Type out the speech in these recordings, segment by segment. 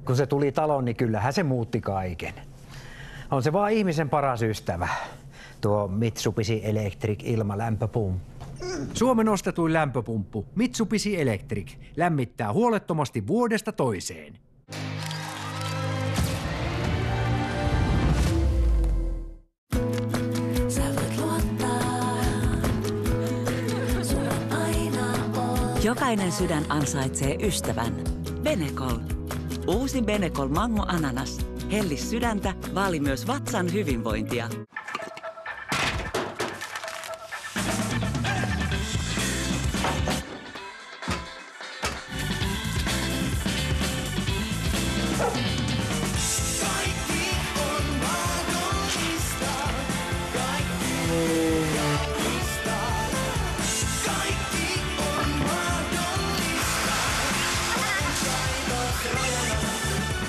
Kun se tuli taloon, niin kyllähän se muutti kaiken. On se vaan ihmisen paras ystävä, tuo Mitsubishi Electric ilmalämpöpumppu. Suomen ostetuin lämpöpumppu Mitsubishi Electric lämmittää huolettomasti vuodesta toiseen. Jokainen sydän ansaitsee ystävän. Benecol. Uusi Benecol Mango Ananas. Helli sydäntä, vaali myös vatsan hyvinvointia.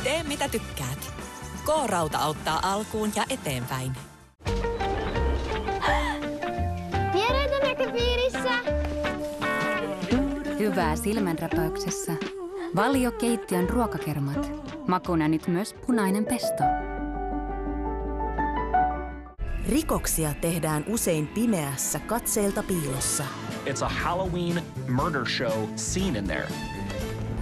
Tee mitä tykkäät. K-rauta auttaa alkuun ja eteenpäin. Vieraita näköpiirissä! Hyvää silmänräpäyksessä. Valio keittiön ruokakermat. Makuna nyt myös punainen pesto. Rikoksia tehdään usein pimeässä katseelta piilossa. It's a Halloween murder show scene in there.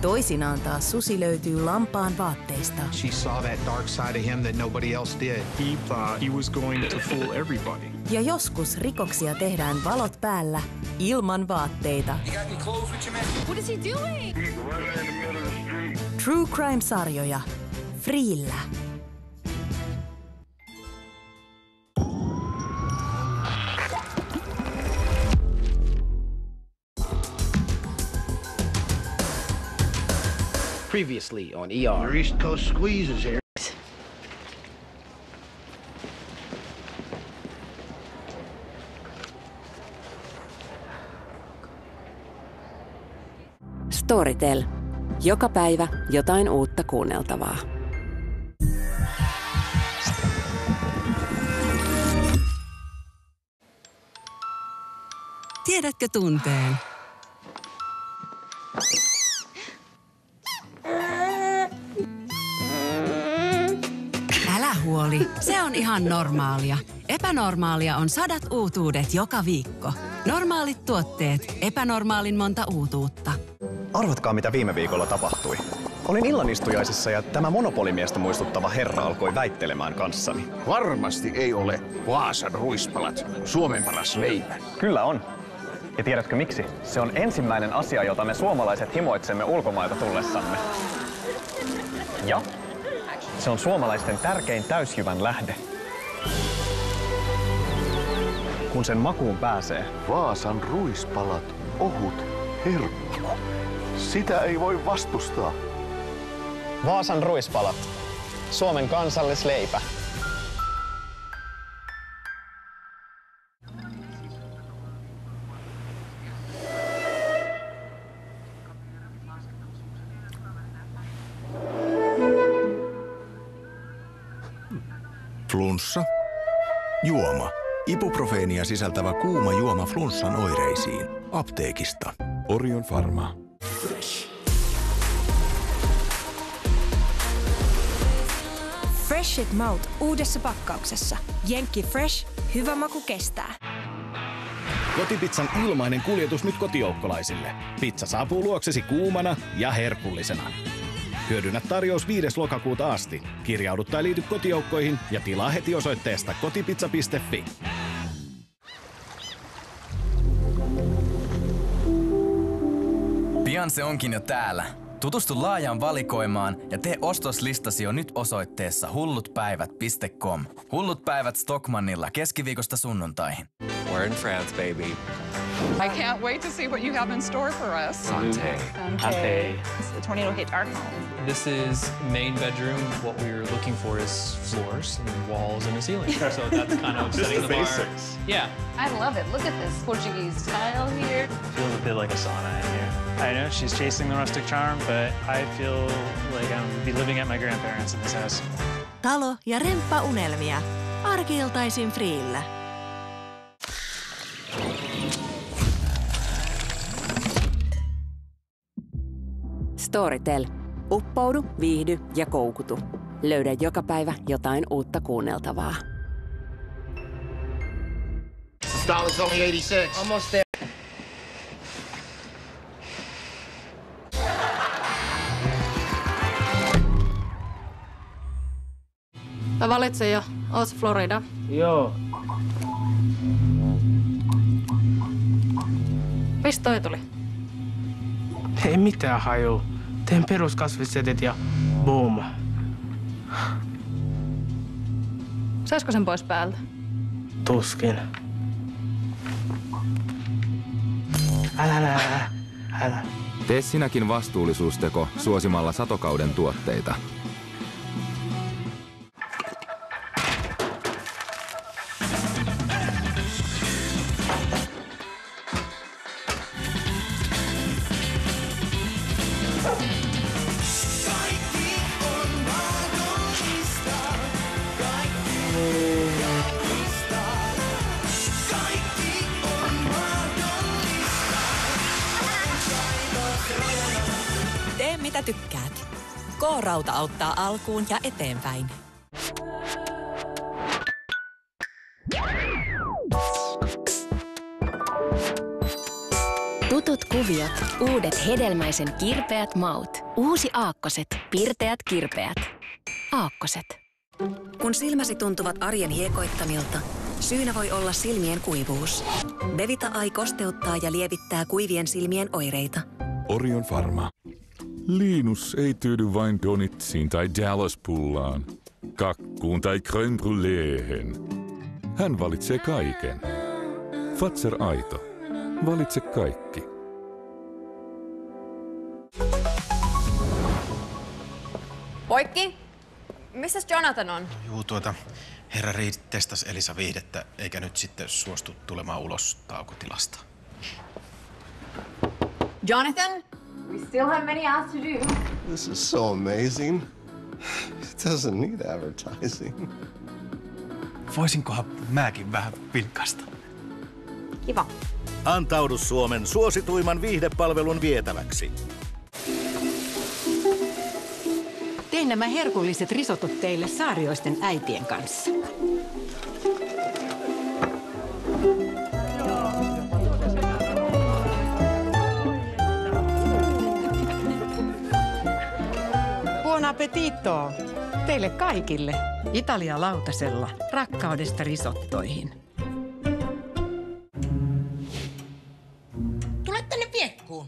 Toisinaan taas susi löytyy lampaan vaatteista. She saw that dark side of him that nobody else did. He thought he was going to fool everybody. Ja joskus rikoksia tehdään valot päällä ilman vaatteita. What is he doing? True Crime-sarjoja Freellä. Previously on ER. Your East Coast squeezes here. Storytel. Joka päivä jotain uutta kuunneltavaa. Tiedätkö tunteen? Älä huoli, se on ihan normaalia. Epänormaalia on 100 uutuudet joka viikko. Normaalit tuotteet, epänormaalin monta uutuutta. Arvatkaa, mitä viime viikolla tapahtui. Olin illanistujaisissa ja tämä monopolimiestä muistuttava herra alkoi väittelemään kanssani. Varmasti ei ole Vaasan ruispalat, Suomen paras leipä. Kyllä on. Ja tiedätkö miksi? Se on ensimmäinen asia, jota me suomalaiset himoitsemme ulkomailta tullessamme. Ja se on suomalaisten tärkein täysjyvän lähde. Kun sen makuun pääsee. Vaasan ruispalat, ohut herkku. Sitä ei voi vastustaa. Vaasan ruispalat. Suomen kansallisleipä. Flunssa. Juoma. Ibuprofeenia sisältävä kuuma juoma flunssan oireisiin. Apteekista. Orion Pharma. Fresh It Mouth uudessa pakkauksessa. Jenkki Fresh. Hyvä maku kestää. Kotipizzan ilmainen kuljetus nyt kotijoukkolaisille. Pizza saapuu luoksesi kuumana ja herkullisena. Hyödynnä tarjous 5. lokakuuta asti. Kirjaudu tai liity kotijoukkoihin ja tilaa heti osoitteesta kotipizza.fi. Pian se onkin jo täällä. Tutustu laajaan valikoimaan ja tee ostoslistasi jo nyt osoitteessa hullutpäivät.com. Hullut päivät Stockmannilla keskiviikosta sunnuntaihin. We're in France, baby. I can't wait to see what you have in store for us. Santé. Santé. The tornado hit our home. This is main bedroom. What we're looking for is floors and walls and a ceiling. So that's kind of setting the bar. Basics. Yeah. I love it. Look at this Portuguese tile here. Feels a bit like a sauna in here. I know she's chasing the rustic charm, but I feel like I'm be living at my grandparents' in this house. Talo ja remppaunelmia. Arki-iltaisin Freellä. Storytel. Uppoudu, viihdy ja koukutu. Löydä joka päivä jotain uutta kuunneltavaa. $1's only 86. Almost there. Mä valitsen jo. Oot Florida? Joo. Mistä toi tuli? Ei mitään haju. Teen peruskasvissetit ja boom. Saisiko sen pois päältä? Tuskin. Älä. Tee sinäkin vastuullisuusteko suosimalla Satokauden tuotteita. Tee mitä tykkäät. K-rauta auttaa alkuun ja eteenpäin. Tutut kuviot, uudet hedelmäisen kirpeät maut. Uusi Aakkoset, pirteät kirpeät. Aakkoset. Kun silmäsi tuntuvat arjen hiekoittamilta, syynä voi olla silmien kuivuus. Devita Eye kosteuttaa ja lievittää kuivien silmien oireita. Orion Pharma. Linus ei tyydy vain Donitsiin tai Dallas-pullaan, kakkuun tai crème brûléhen. Hän valitsee kaiken. Fazer Aito. Valitse kaikki. Poikki! Missäs Jonathan on? Juu, herra Reed testasi Elisa viihdettä, eikä nyt sitten suostu tulemaan ulos taukotilasta. Jonathan? We still have many hours to do. This is so amazing. It doesn't need advertising. Voisinkohan mäkin vähän vilkasta? Kiva. Antaudu Suomen suosituimman viihdepalvelun vietäväksi. Tein nämä herkulliset risottot teille saarioisten äitien kanssa. Buon appetito! Teille kaikille Italia lautasella rakkaudesta risottoihin. Tule tänne piekkuun.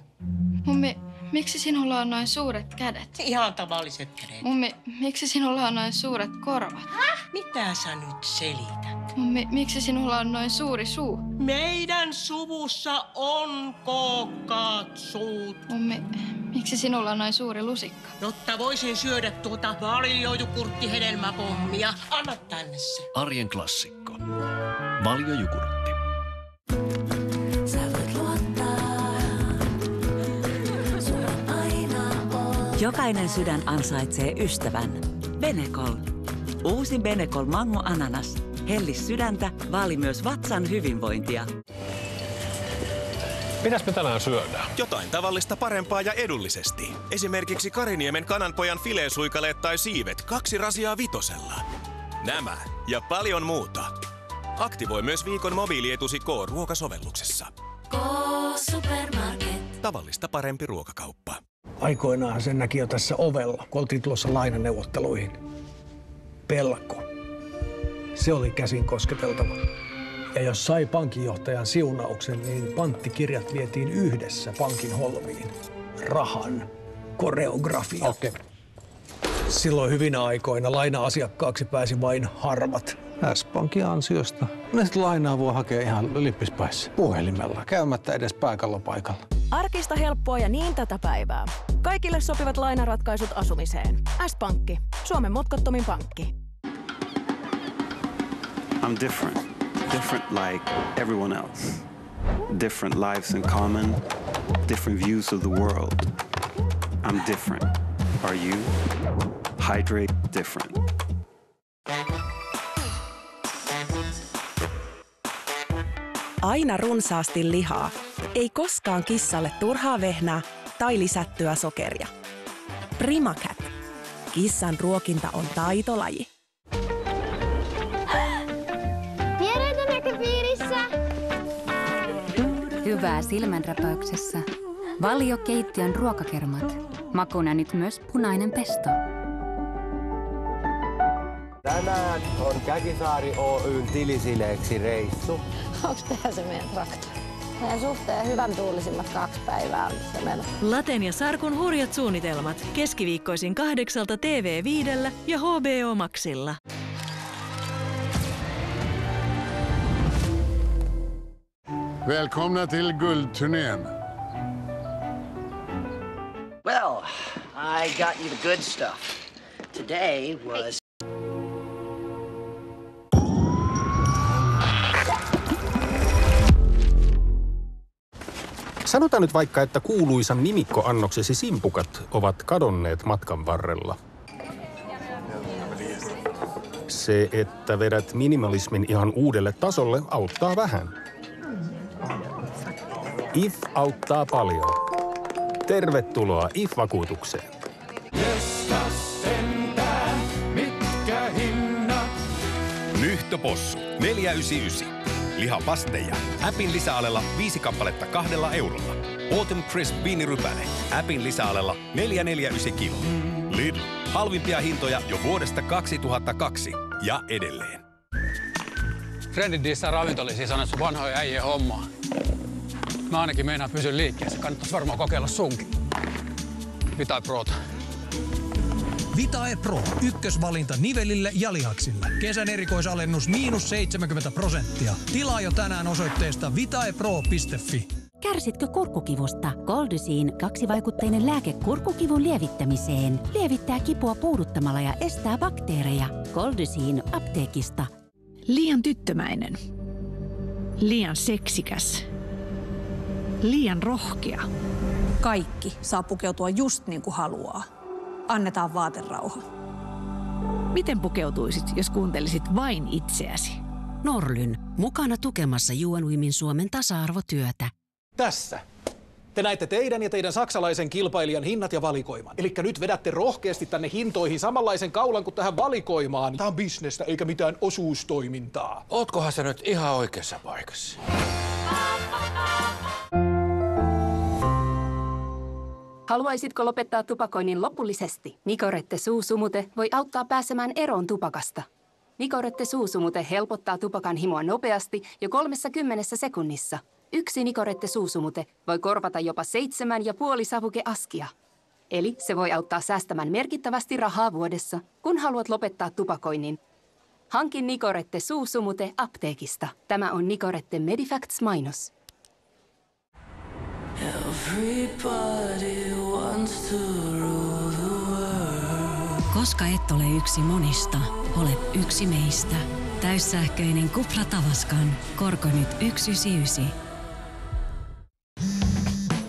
Mummi, miksi sinulla on noin suuret kädet? Ihan tavalliset kädet. Mummi, miksi sinulla on noin suuret korvat? Häh? Mitä sä nyt selität? Mummi, miksi sinulla on noin suuri suu? Meidän suvussa on kookkaat suut. Mummi, miksi sinulla on noin suuri lusikka? Jotta voisin syödä tuota valiojukurttihedelmäpommia. Anna tänne se. Arjen klassikko. Valiojukurtti. Jokainen sydän ansaitsee ystävän. Benecol. Uusi Benecol Mango Ananas. Helli sydäntä, vaali myös vatsan hyvinvointia. Mitäs me tänään syödään? Jotain tavallista parempaa ja edullisesti. Esimerkiksi Kariniemen kananpojan fileesuikaleet tai siivet 2 rasiaa 5. Nämä ja paljon muuta. Aktivoi myös viikon mobiilietusi K-ruokasovelluksessa. K-Supermarket. Tavallista parempi ruokakauppa. Aikoinaan sen näki jo tässä ovella, kun oltiin tulossa lainaneuvotteluihin. Pelko. Se oli käsin kosketeltava. Ja jos sai pankinjohtajan siunauksen, niin panttikirjat vietiin yhdessä pankin holviin. Rahan koreografia. Okei. Silloin hyvinä aikoina laina-asiakkaaksi pääsi vain harvat. S-Pankin ansiosta. Nyt lainaa voi hakea ihan lippispäissä puhelimella, käymättä edes pääkallopaikalla. Arkista helppoa ja niin tätä päivää. Kaikille sopivat lainaratkaisut asumiseen. S-Pankki. Suomen mutkattomin pankki. I'm different. Different like everyone else. Different lives in common. Different views of the world. I'm different. Are you? Hydrate different. Aina runsaasti lihaa. Ei koskaan kissalle turhaa vehnää tai lisättyä sokeria. PrimaCat. Kissan ruokinta on taitolaji. Vieraita näköpiirissä! Hyvää silmänräpäyksessä. Valio keittiön ruokakermat. Makuna nyt myös punainen pesto. Tänään on Käkisaari Oyn tilisileeksi reissu. Onks tää se meidän traktori? Meidän suhteen hyvän tuulisimmat 2 päivää on se meno. Laten ja Sarkun hurjat suunnitelmat. Keskiviikkoisin 8 TV5 ja HBO Maxilla. Välkomna till Guldturnén. Well, I got you the good stuff. Today was... Sanotaan nyt vaikka, että kuuluisan nimikkoannoksesi simpukat ovat kadonneet matkan varrella. Se, että vedät minimalismin ihan uudelle tasolle, auttaa vähän. IF auttaa paljon. Tervetuloa IF-vakuutukseen. Mitkä hinnat? Nyhtöpossu 499. Lihapasteja. Appin lisäalella 5 kappaletta 2 eurolla. Autumn Crisp viinirypäle. Appin lisäalella 449 kilo. Lidl. Halvimpia hintoja jo vuodesta 2002 ja edelleen. Trendit dissaa ravintolisiin sanoessa vanhoja äijien hommaa. Mä ainakin meinaan pysyä liikkeessä. Kannattaisi varmaan kokeilla sunkin. Vitae Prota. Vitae Pro. Ykkösvalinta nivelille ja lihaksille. Kesän erikoisalennus -70%. Tilaa jo tänään osoitteesta vitaepro.fi. Kärsitkö kurkkukivusta? Goldysine 2-vaikutteinen lääke kurkkukivun lievittämiseen. Lievittää kipua puuduttamalla ja estää bakteereja. Goldysine apteekista. Liian tyttömäinen. Liian seksikäs. Liian rohkea. Kaikki saa pukeutua just niin kuin haluaa. Annetaan vaaterauha. Miten pukeutuisit, jos kuuntelisit vain itseäsi? Norlyn. Mukana tukemassa UN Women Suomen tasa-arvotyötä. Tässä. Te näette teidän ja teidän saksalaisen kilpailijan hinnat ja valikoiman. Elikkä nyt vedätte rohkeasti tänne hintoihin samanlaisen kaulan kuin tähän valikoimaan. Tää on bisnestä eikä mitään osuustoimintaa. Ootkohan sä nyt ihan oikeassa paikassa? Haluaisitko lopettaa tupakoinnin lopullisesti? Nicorette suusumute voi auttaa pääsemään eroon tupakasta. Nicorette suusumute helpottaa tupakan himoa nopeasti jo 30 sekunnissa. 1 Nicorette suusumute voi korvata jopa 7,5 savukeaskia. Eli se voi auttaa säästämään merkittävästi rahaa vuodessa, kun haluat lopettaa tupakoinnin. Hankin Nicorette suusumute apteekista. Tämä on Nicorette Medifacts-mainos. Koska et ole yksi monista, olet yksi meistä. Täyssähköinen Cupra Tavascan. Korko nyt 1,99.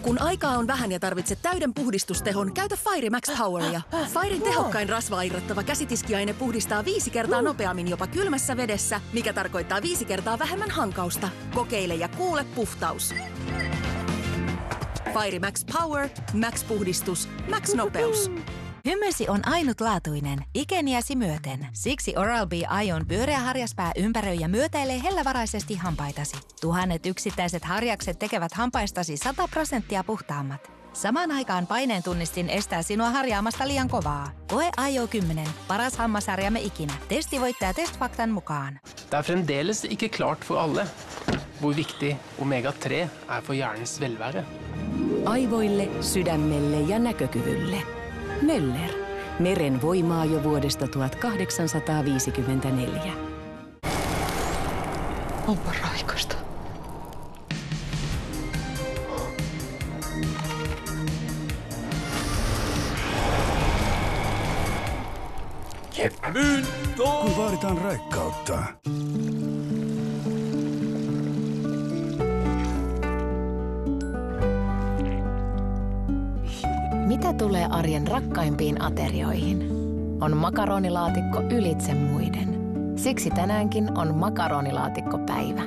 Kun aikaa on vähän ja tarvitset täyden puhdistustehon, käytä Fairy Max Poweria. Fairin tehokkain rasvaa irrottava käsitiskiaine puhdistaa 5 kertaa nopeammin jopa kylmässä vedessä, mikä tarkoittaa 5 kertaa vähemmän hankausta. Kokeile ja kuule puhtaus. Fairy Max Power, Max puhdistus, Max nopeus. Hymysi on ainutlaatuinen, ikeniäsi myöten. Siksi Oral-B Ion pyöreä harjaspää ympäröi ja myötäilee hellävaraisesti hampaitasi. 1000 yksittäiset harjakset tekevät hampaistasi 100% puhtaammat. Samaan aikaan paineentunnistin estää sinua harjaamasta liian kovaa. Koe IO 10, paras hammasharjamme ikinä. Testivoittaja testfaktan mukaan. Det er fremdeles ikke klart for alle hvor viktig omega-3 er for hjernens velvære. Aivoille, sydämelle ja näkökyvylle. Möller. Meren voimaa jo vuodesta 1854. Onpa raikasta. Kun vaaditaan raikkautta. Mitä tulee arjen rakkaimpiin aterioihin? On makaronilaatikko ylitse muiden. Siksi tänäänkin on makaronilaatikkopäivä.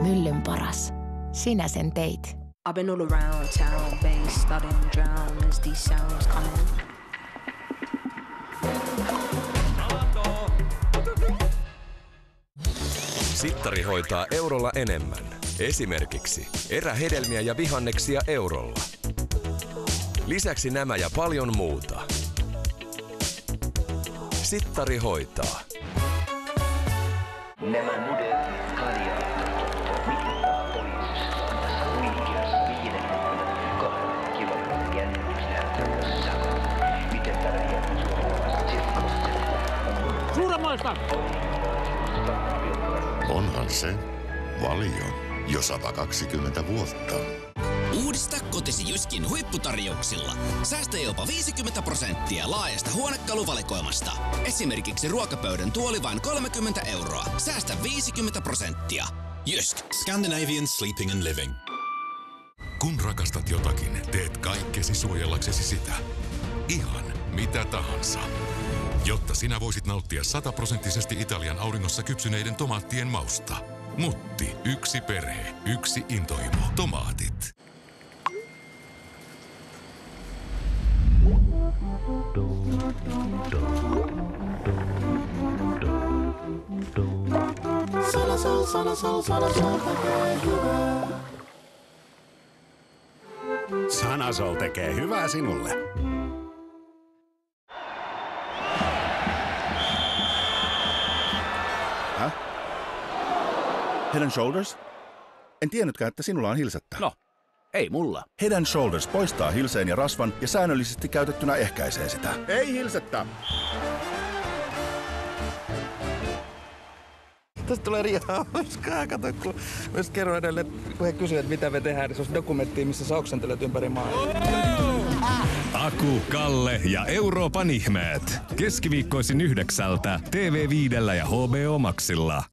Myllyn paras. Sinä sen teit. I've been all around town, bass starting to drown as these sounds come in. Sittari hoitaa eurolla enemmän. Esimerkiksi erähedelmiä ja vihanneksia eurolla. Lisäksi nämä ja paljon muuta. Sittari hoitaa. Nämä modernit karjaat mittaa poliisista huikeassa 52 kilometrin jännitysnäytelmässä. Miten pärjää suomalaiset sirkukset? Suuremmoista! Onhan se Valio jo 120 vuotta. Uudista kotisi Jyskin huipputarjouksilla. Säästä jopa 50% laajasta huonekaluvalikoimasta. Esimerkiksi ruokapöydän tuoli vain 30 €. Säästä 50%. Jysk. Scandinavian Sleeping and Living. Kun rakastat jotakin, teet kaikkesi suojellaksesi sitä. Ihan mitä tahansa. Jotta sinä voisit nauttia 100% Italian auringossa kypsyneiden tomaattien mausta. Mutti, yksi perhe, yksi intohimo. Tomaatit. Sanasol tekee hyvää sinulle. Häh? Head & Shoulders? En tiennytkään, että sinulla on hilsettä. No, ei mulla. Head & Shoulders poistaa hilseen ja rasvan ja säännöllisesti käytettynä ehkäisee sitä. Ei hilsettä. Tästä tulee ihan hauskaa. Kato, kun myös kerron edelleen, kun he kysyvät, mitä me tehdään, niin se olisi dokumenttia, missä sä oksentelet ympäri maailmaa. Aku, Kalle ja Euroopan ihmeet. Keskiviikkoisin 9 TV5 ja HBO Maxilla.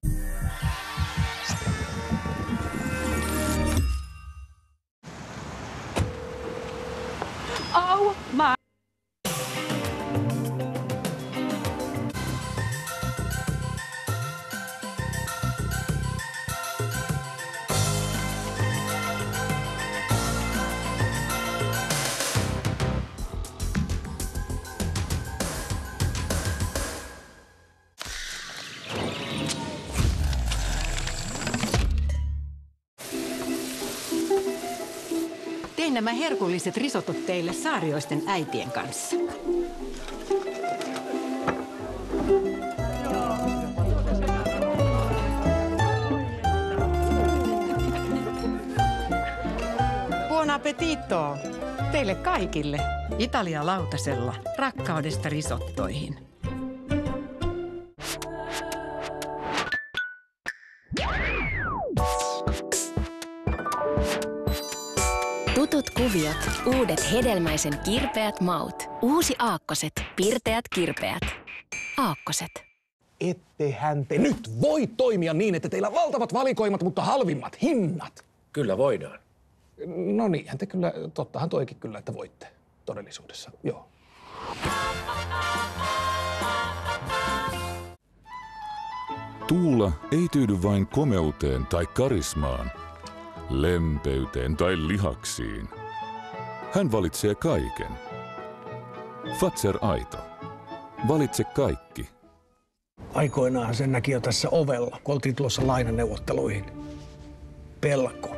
Oh my. Tein nämä herkulliset risottot teille saarioisten äitien kanssa. Buon appetito! Teille kaikille. Italia lautasella. Rakkaudesta risottoihin. Tutut kuviot, uudet hedelmäisen kirpeät maut. Uusi Aakkoset, pirteät kirpeät. Aakkoset. Ettehän te nyt voi toimia niin, että teillä on valtavat valikoimat, mutta halvimmat hinnat. Kyllä voidaan. No niinhän te kyllä, tottahan toikin kyllä, että voitte todellisuudessa, joo. Tuula ei tyydy vain komeuteen tai karismaan, lempeyteen tai lihaksiin. Hän valitsee kaiken. Fazer Aito. Valitse kaikki. Aikoinaan sen näki jo tässä ovella, kun oltiin tulossa lainaneuvotteluihin. Pelko.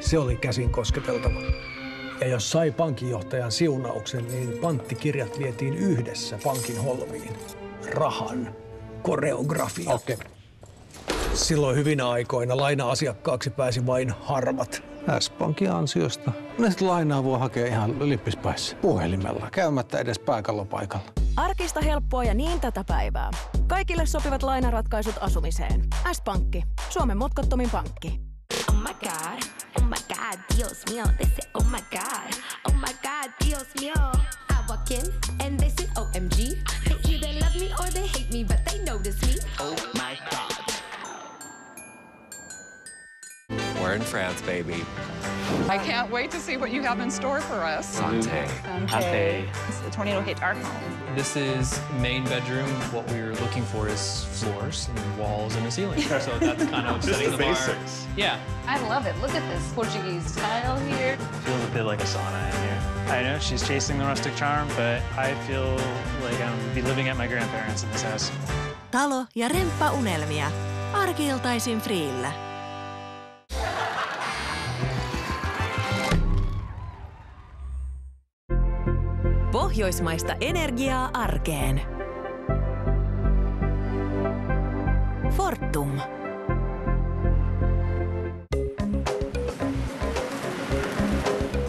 Se oli käsin kosketeltava. Ja jos sai pankinjohtajan siunauksen, niin panttikirjat vietiin yhdessä pankin holviin. Rahan koreografia. Okay. Silloin hyvinä aikoina laina-asiakkaaksi pääsi vain harvat. S-Pankin ansiosta. Näistä lainaa voi hakea ihan lippispäissä puhelimella, käymättä edes pääkallopaikalla. Arkista helppoa ja niin tätä päivää. Kaikille sopivat lainaratkaisut asumiseen. S-Pankki. Suomen motkottomin pankki. Oh my God, Dios mío. They say, oh my God, Dios mío. I walk in and they say, OMG. They either love me or they hate me, but they notice me. Oh my God. We're in France, baby. I can't wait to see what you have in store for us. Santé. The tornado hit our home. This is main bedroom. What we're looking for is floors and walls and a ceiling. So that's kind of setting the bar. Basics. Yeah. I love it. Look at this Portuguese tile here. Feels a bit like a sauna in here. I know she's chasing the rustic charm, but I feel like I'm be living at my grandparents in this house. Talo ja remppaunelmia. arki-iltaisin Friillä. Pohjoismaista energiaa arkeen. Fortum.